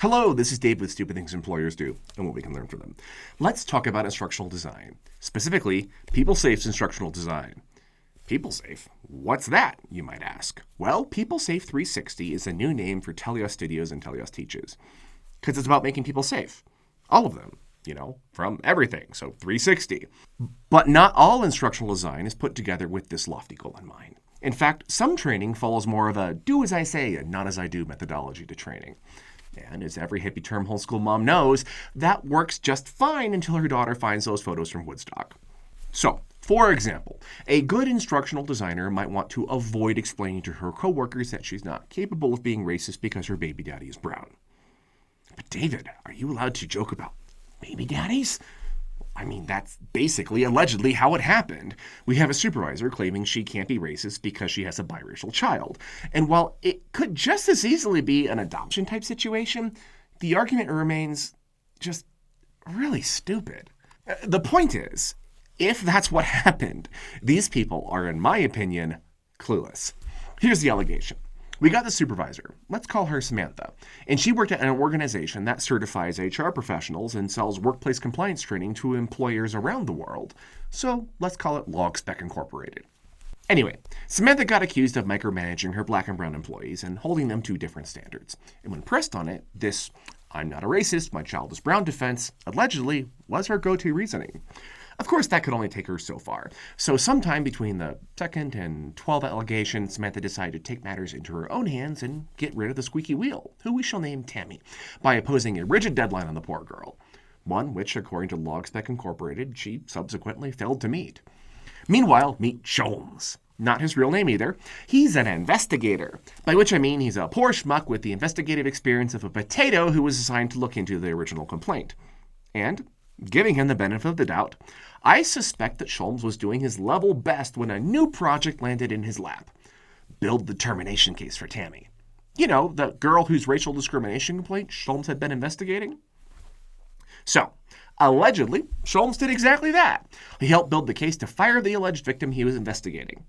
Hello, this is Dave with Stupid Things Employers Do and what we can learn from them. Let's talk about instructional design, specifically PeopleSafe's instructional design. PeopleSafe? What's that, you might ask? Well, PeopleSafe 360 is a new name for Telios Studios and Telios Teaches, because it's about making people safe. All of them, from everything, so 360. But not all instructional design is put together with this lofty goal in mind. In fact, some training follows more of a do as I say and not as I do methodology to training. And as every hippie term homeschool mom knows, that works just fine until her daughter finds those photos from Woodstock. So, for example, a good instructional designer might want to avoid explaining to her coworkers that she's not capable of being racist because her baby daddy is brown. But David, are you allowed to joke about baby daddies? I mean, that's basically, allegedly, how it happened. We have a supervisor claiming she can't be racist because she has a biracial child. And while it could just as easily be an adoption type situation, the argument remains just really stupid. The point is, if that's what happened, these people are, in my opinion, clueless. Here's the allegation. We got the supervisor, let's call her Samantha, and she worked at an organization that certifies HR professionals and sells workplace compliance training to employers around the world. So let's call it LogSpec Incorporated. Anyway, Samantha got accused of micromanaging her black and brown employees and holding them to different standards. And when pressed on it, this "I'm not a racist, my child is brown" defense allegedly was her go-to reasoning. Of course, that could only take her so far. So sometime between the second and 12th allegation, Samantha decided to take matters into her own hands and get rid of the squeaky wheel, who we shall name Tammy, by imposing a rigid deadline on the poor girl. One which, according to LogSpec Incorporated, she subsequently failed to meet. Meanwhile, meet Sholmes. Not his real name either. He's an investigator, by which I mean he's a poor schmuck with the investigative experience of a potato who was assigned to look into the original complaint. And, giving him the benefit of the doubt, I suspect that Sholmes was doing his level best when a new project landed in his lap. Build the termination case for Tammy. The girl whose racial discrimination complaint Sholmes had been investigating. So, allegedly, Sholmes did exactly that. He helped build the case to fire the alleged victim he was investigating.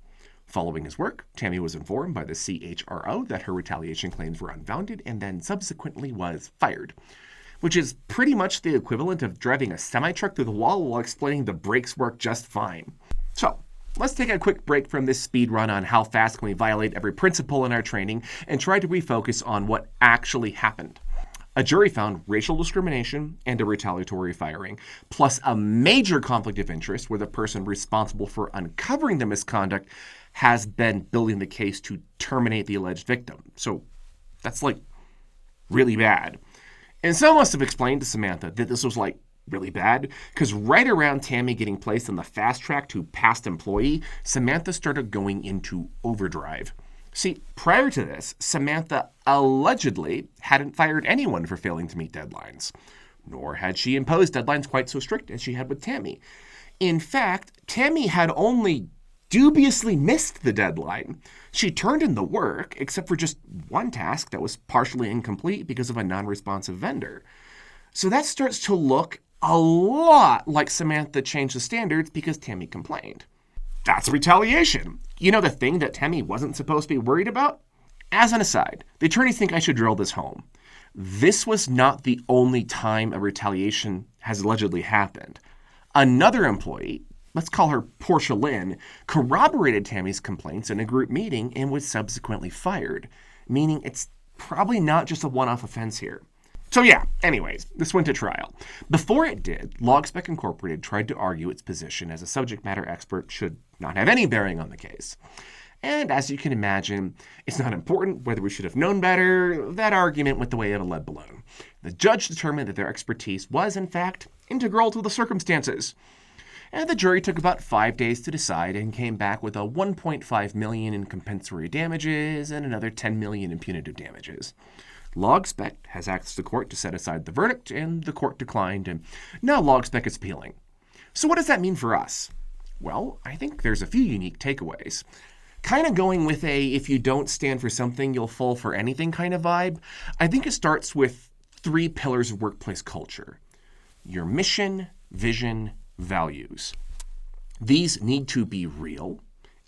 Following his work, Tammy was informed by the CHRO that her retaliation claims were unfounded and then subsequently was fired, which is pretty much the equivalent of driving a semi-truck through the wall while explaining the brakes work just fine. So, let's take a quick break from this speed run on how fast can we violate every principle in our training and try to refocus on what actually happened. A jury found racial discrimination and a retaliatory firing, plus a major conflict of interest where the person responsible for uncovering the misconduct has been building the case to terminate the alleged victim. So, that's really bad. And someone must have explained to Samantha that this was really bad, because right around Tammy getting placed on the fast track to past employee, Samantha started going into overdrive. See, prior to this, Samantha allegedly hadn't fired anyone for failing to meet deadlines, nor had she imposed deadlines quite so strict as she had with Tammy. In fact, Tammy had only dubiously missed the deadline. She turned in the work, except for just one task that was partially incomplete because of a non-responsive vendor. So that starts to look a lot like Samantha changed the standards because Tammy complained. That's retaliation. The thing that Tammy wasn't supposed to be worried about? As an aside, the attorneys think I should drill this home. This was not the only time a retaliation has allegedly happened. Another employee, let's call her Portia Lynn, corroborated Tammy's complaints in a group meeting and was subsequently fired, meaning it's probably not just a one-off offense here. So anyways, this went to trial. Before it did, LogSpec Incorporated tried to argue its position as a subject matter expert should not have any bearing on the case. And as you can imagine, it's not important whether we should have known better. That argument went the way of a lead balloon. The judge determined that their expertise was, in fact, integral to the circumstances. And the jury took about 5 days to decide and came back with a $1.5 million in compensatory damages and another $10 million in punitive damages. LogSpec has asked the court to set aside the verdict, and the court declined, and now LogSpec is appealing. So what does that mean for us? Well, I think there's a few unique takeaways. Kind of going with a if you don't stand for something, you'll fall for anything kind of vibe. I think it starts with 3 pillars of workplace culture: your mission, vision, values. These need to be real,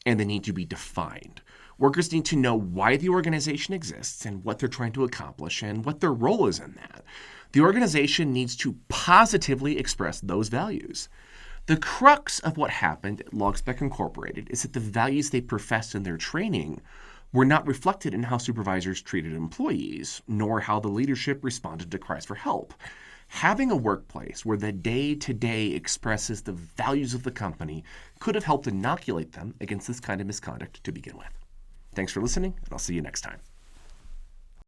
and they need to be defined. Workers need to know why the organization exists and what they're trying to accomplish and what their role is in that. The organization needs to positively express those values. The crux of what happened at LogSpec Incorporated is that the values they professed in their training were not reflected in how supervisors treated employees, nor how the leadership responded to cries for help. Having a workplace where the day-to-day expresses the values of the company could have helped inoculate them against this kind of misconduct to begin with. Thanks for listening, and I'll see you next time.